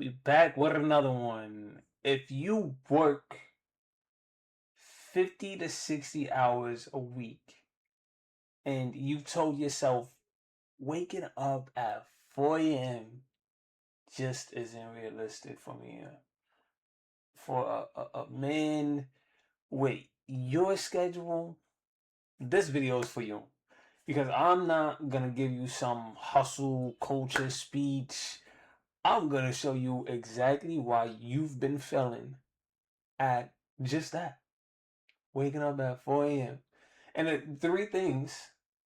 We back with another one. If you work 50 to 60 hours a week and you've told yourself waking up at 4 a.m. just isn't realistic for me. For a man with your schedule, this video is for you. Because I'm not gonna give you some hustle culture speech. I'm gonna show you exactly why you've been failing at just that. Waking up at 4 a.m. And the three things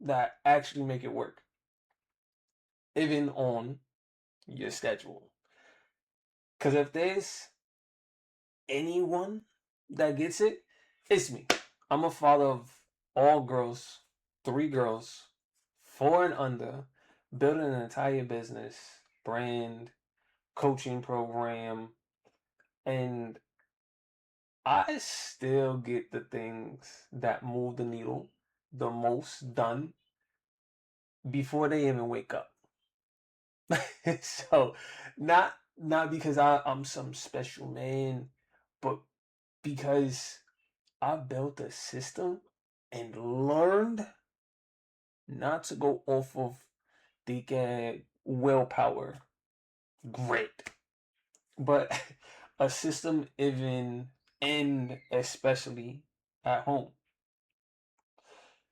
that actually make it work, even on your schedule. Because if there's anyone that gets it, it's me. I'm a father of all girls, 3 girls, 4 and under, building an entire business, brand, coaching program, and I still get the things that move the needle the most done before they even wake up. So not because I'm some special man, but because I built a system and learned not to go off of the willpower grit, but a system even and especially at home.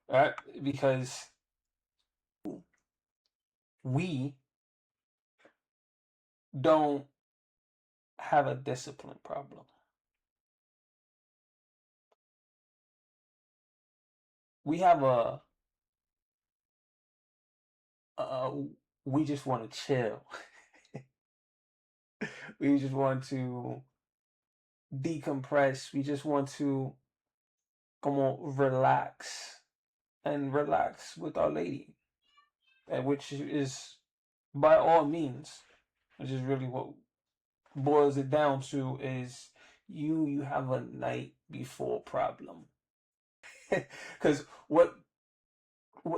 Right? Because we don't have a discipline problem. We have a we just want to chill. We just want to decompress. We just want to come on relax and relax with our lady, and which is by all means, which is really what boils it down to is you have a night before problem. Because what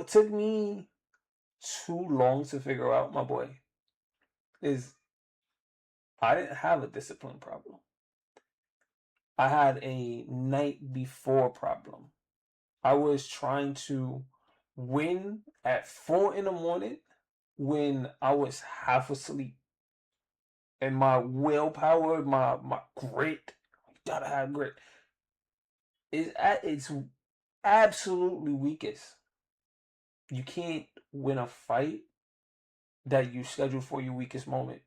took me too long to figure out, my boy, is I didn't have a discipline problem. I had a night before problem. I was trying to win at 4 in the morning when I was half asleep. And my willpower, my grit, you gotta have grit, is at its absolutely weakest. You can't win a fight that you schedule for your weakest moment.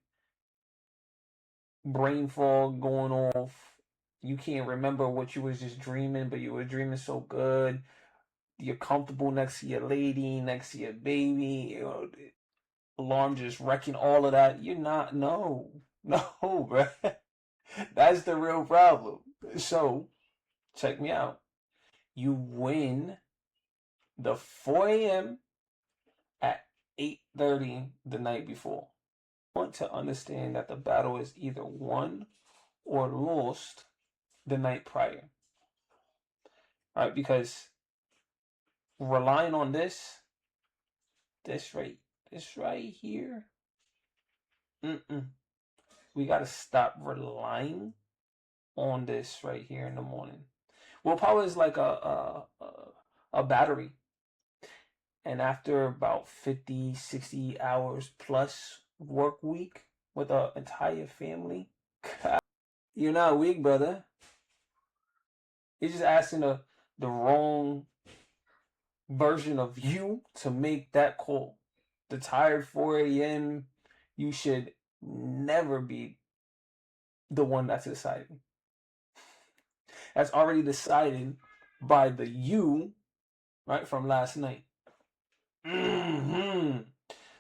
Brain fog going off. You can't remember what you was just dreaming, but you were dreaming so good. You're comfortable next to your lady, next to your baby. Alarm just wrecking all of that. You're not. No, no, bro. That's the real problem. So check me out. You win the 4 a.m. at 8:30 the night before. Want to understand that the battle is either won or lost the night prior. Right? Because relying on this right, this right here, we gotta stop relying on this right here in the morning. Willpower is like a battery. And after about 50, 60 hours plus work week with an entire family, you're not weak, brother. You're just asking the wrong version of you to make that call. The tired 4 a.m., you should never be the one that's deciding. That's already decided by the you, right, from last night.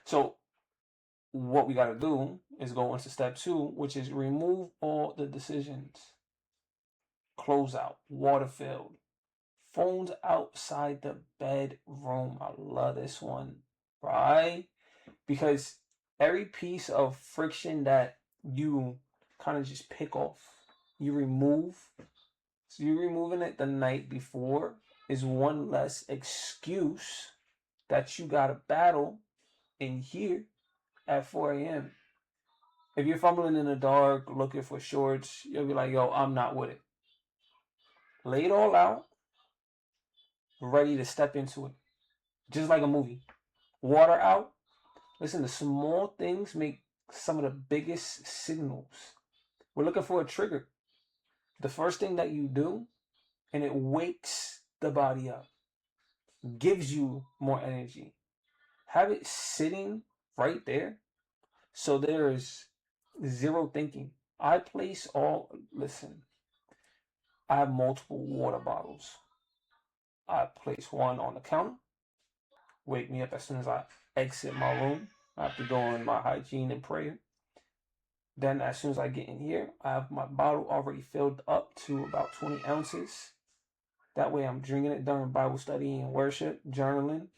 So what we got to do is go into step 2, which is remove all the decisions. Close out, water filled, phones outside the bedroom. I love this one, right? Because every piece of friction that you kind of just pick off, you remove. So you're removing it the night before is one less excuse that you got to battle in here at 4 a.m. If you're fumbling in the dark looking for shorts, you'll be like, yo, I'm not with it. Lay it all out, ready to step into it. Just like a movie. Water out. Listen, the small things make some of the biggest signals. We're looking for a trigger. The first thing that you do, and it wakes the body up, gives you more energy. Have it sitting right there. So there's zero thinking. Listen, I have multiple water bottles. I place one on the counter, wake me up as soon as I exit my room after doing my hygiene and prayer. Then, as soon as I get in here, I have my bottle already filled up to about 20 ounces. That way, I'm drinking it during Bible study and worship, journaling,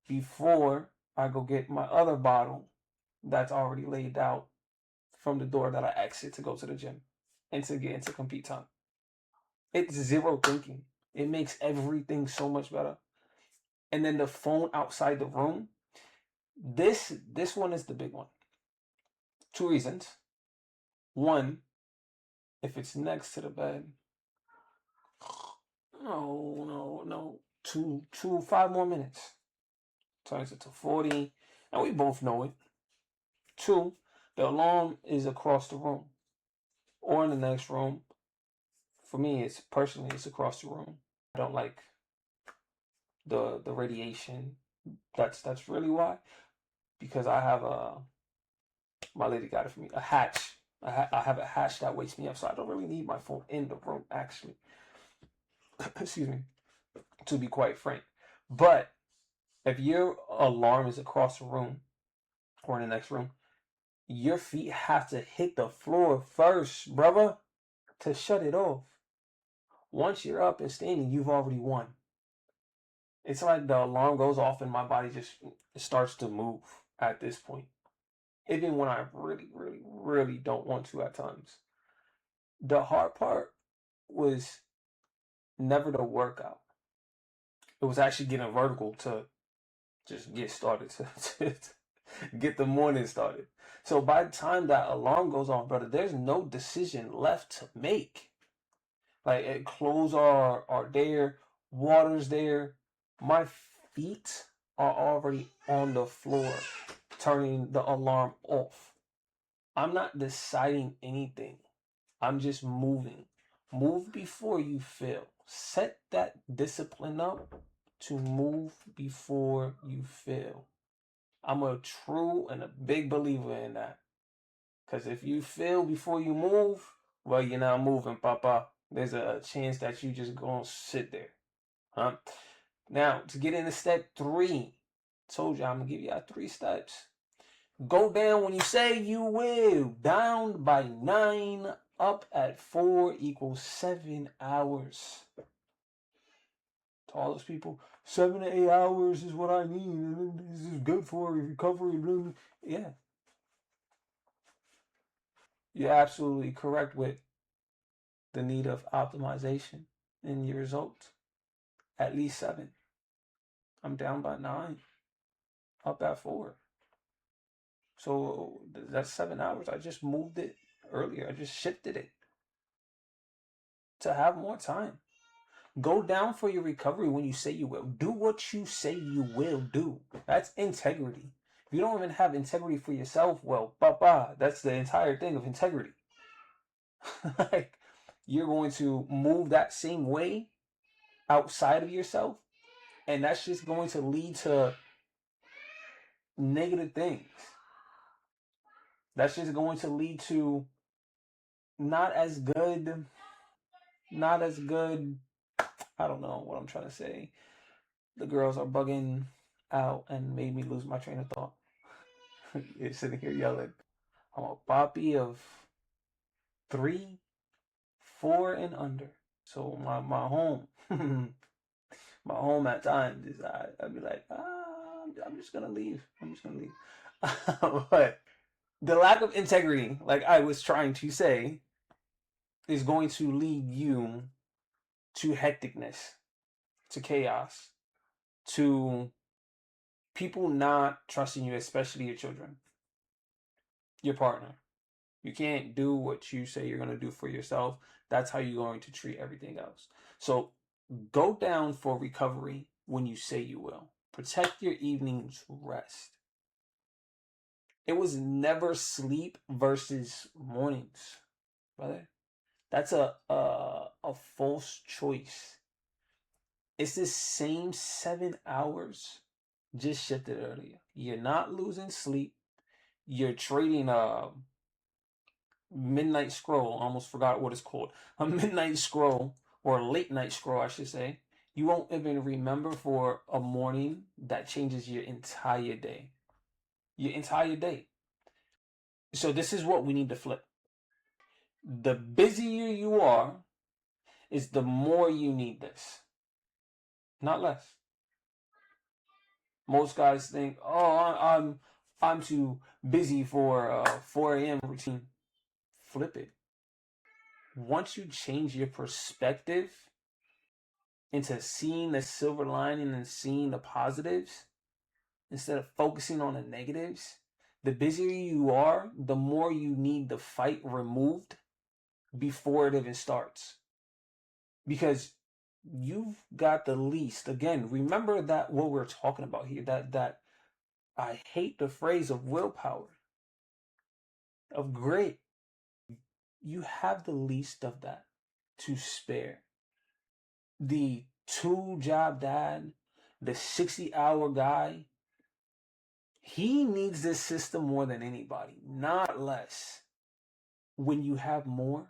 before I go get my other bottle that's already laid out from the door that I exit to go to the gym and to get into compete time. It's zero thinking. It makes everything so much better. And then the phone outside the room. This one is the big one. Two reasons. One, if it's next to the bed, no. 5 more minutes. Turns it to 40. And we both know it. Two, the alarm is across the room or in the next room. For me, it's across the room. I don't like the radiation. That's really why. Because I have my lady got it for me, a hatch. I have a hatch that wakes me up, so I don't really need my phone in the room, actually. Excuse me, to be quite frank. But if your alarm is across the room or in the next room, your feet have to hit the floor first, brother, to shut it off. Once you're up and standing, you've already won. It's like the alarm goes off and my body just starts to move at this point. Even when I really, really, really don't want to at times. The hard part was never the workout. It was actually getting vertical to just get started, to get the morning started. So by the time that alarm goes off, brother, there's no decision left to make. Like, clothes are there, water's there. My feet are already on the floor, turning the alarm off. I'm not deciding anything. I'm just moving. Move before you fail. Set that discipline up to move before you fail. I'm a true and a big believer in that. Because if you fail before you move, well, you're not moving, Papa. There's a chance that you just gonna sit there. Huh? Now, to get into step 3, told you I'm gonna give you 3 steps. Go down when you say you will. Down by 9, up at 4 equals 7 hours. To all those people, 7 to 8 hours is what I need. This is good for recovery. Yeah. You're absolutely correct with the need of optimization in your results. At least 7. I'm down by 9, up at 4. So that's 7 hours. I just moved it earlier. I just shifted it to have more time. Go down for your recovery when you say you will. Do what you say you will do. That's integrity. If you don't even have integrity for yourself, well, that's the entire thing of integrity. Like, you're going to move that same way outside of yourself, and that's just going to lead to negative things. That's just going to lead to not as good. I don't know what I'm trying to say. The girls are bugging out and made me lose my train of thought. You're sitting here yelling. I'm a poppy of 3, 4, and under. So my home, my home at times is I'd be like, I'm just gonna leave. But the lack of integrity, like I was trying to say, is going to lead you to hecticness, to chaos, to people not trusting you, especially your children, your partner. You can't do what you say you're going to do for yourself. That's how you're going to treat everything else. So go down for recovery when you say you will. Protect your evening's rest. It was never sleep versus mornings, brother. That's a false choice. It's the same 7 hours, just shifted earlier. You're not losing sleep. You're trading a midnight scroll. Almost forgot what it's called. A midnight scroll, or a late night scroll, I should say. You won't even remember for a morning that changes your entire day. Your entire day. So this is what we need to flip. The busier you are, is the more you need this, not less. Most guys think, "Oh, I'm too busy for a 4 a.m. routine." Flip it. Once you change your perspective into seeing the silver lining and seeing the positives instead of focusing on the negatives, the busier you are, the more you need the fight removed before it even starts. Because you've got the least. Again, remember that what we're talking about here, that I hate the phrase of willpower, of grit. You have the least of that to spare. The 2-job dad, the 60-hour guy, he needs this system more than anybody, not less. When you have more,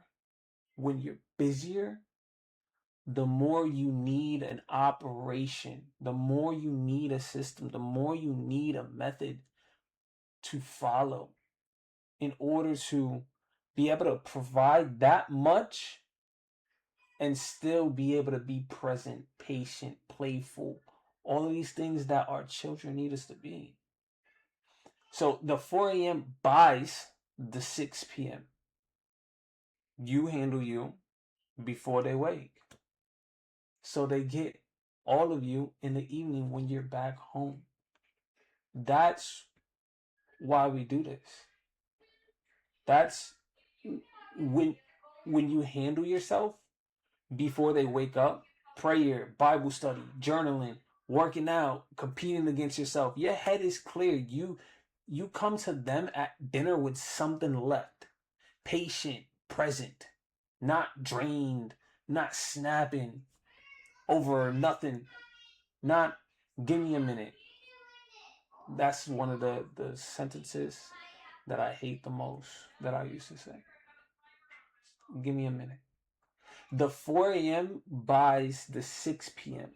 when you're busier, the more you need an operation, the more you need a system, the more you need a method to follow in order to be able to provide that much and still be able to be present, patient, playful, all of these things that our children need us to be. So the 4 a.m. buys the 6 p.m. You handle you before they wake. So they get all of you in the evening when you're back home. That's why we do this. That's when you handle yourself before they wake up. Prayer, Bible study, journaling, working out, competing against yourself. Your head is clear. You come to them at dinner with something left. Patient, present, not drained, not snapping over nothing, not give me a minute. That's one of the sentences that I hate the most that I used to say. Give me a minute. The 4 a.m. buys the 6 p.m.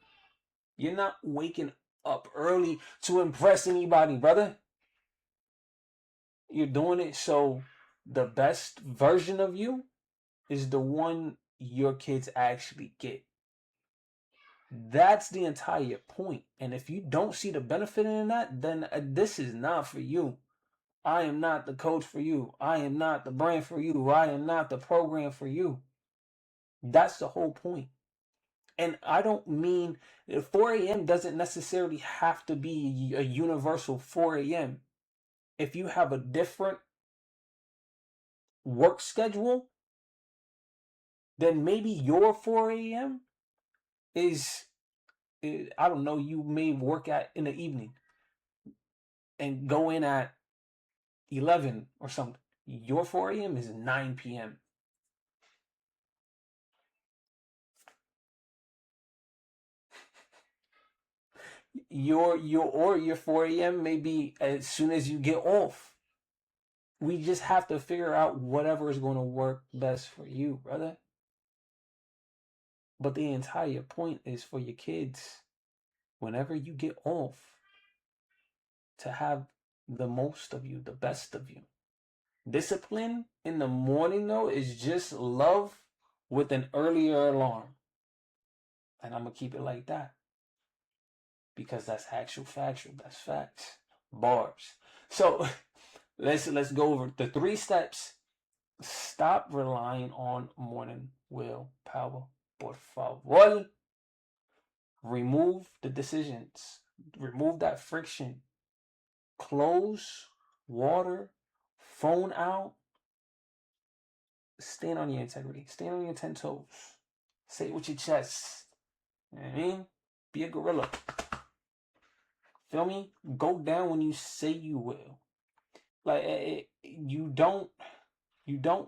You're not waking up early to impress anybody, brother. You're doing it so the best version of you is the one your kids actually get. That's the entire point. And if you don't see the benefit in that, then this is not for you. I am not the coach for you. I am not the brand for you. I am not the program for you. That's the whole point. And I don't mean 4 a.m. doesn't necessarily have to be a universal 4 a.m. If you have a different work schedule, then maybe your 4 a.m. is, I don't know, you may work at in the evening and go in at 11 or something. Your 4 a.m. is 9 p.m. Your 4 a.m. may be as soon as you get off. We just have to figure out whatever is going to work best for you, brother. But the entire point is for your kids, whenever you get off, to have the most of you, the best of you. Discipline in the morning, though, is just love with an earlier alarm. And I'm going to keep it like that. Because that's actual factual. That's facts. Bars. So let's go over the 3 steps. Stop relying on morning willpower. Por favor. Remove the decisions. Remove that friction. Close, water, phone out, stand on your integrity. Stand on your 10 toes. Say it with your chest. You know what I mean? Be a gorilla. Feel me? Go down when you say you will. Like, you don't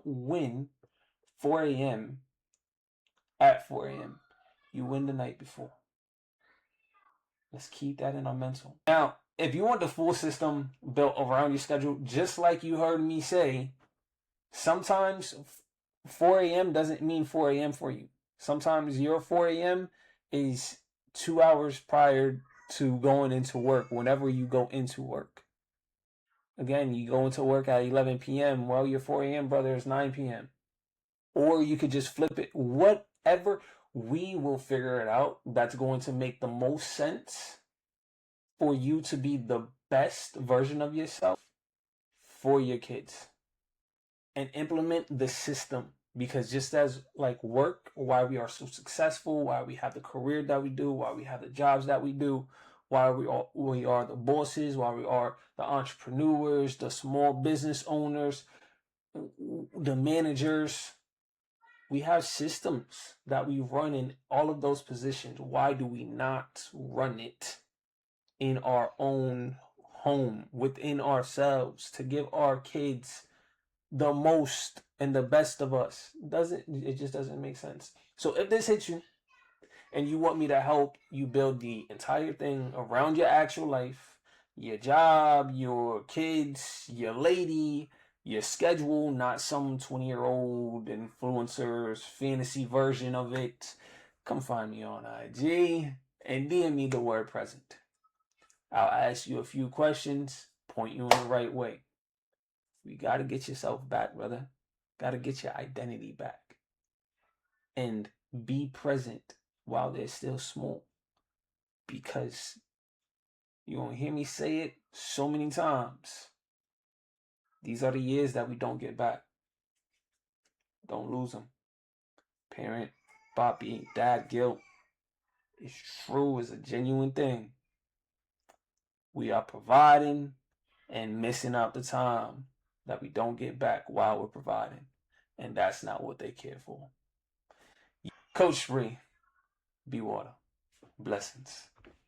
win 4 a.m. at 4 a.m. You win the night before. Let's keep that in our mental. Now, if you want the full system built around your schedule, just like you heard me say, sometimes 4 a.m. doesn't mean 4 a.m. for you. Sometimes your 4 a.m. is 2 hours prior to going into work, whenever you go into work. Again, you go into work at 11 p.m. Well, your 4 a.m., brother, is 9 p.m. Or you could just flip it. Whatever, we will figure it out. That's going to make the most sense for you to be the best version of yourself for your kids. And implement the system. Because just as like work, why we are so successful, why we have the career that we do, why we have the jobs that we do, why we are the bosses, why we are the entrepreneurs, the small business owners, the managers. We have systems that we run in all of those positions. Why do we not run it in our own home, within ourselves, to give our kids the most and the best of us? It just doesn't make sense. So if this hits you and you want me to help you build the entire thing around your actual life, your job, your kids, your lady, your schedule, not some 20-year-old influencer's fantasy version of it, come find me on IG and DM me the word present. I'll ask you a few questions, point you in the right way. You got to get yourself back, brother. Got to get your identity back. And be present while they're still small. Because you're going to hear me say it so many times. These are the years that we don't get back. Don't lose them. Parent, Bobby, dad guilt. It's true. It's a genuine thing. We are providing and missing out the time that we don't get back while we're providing. And that's not what they care for. Coach Spree, be water. Blessings.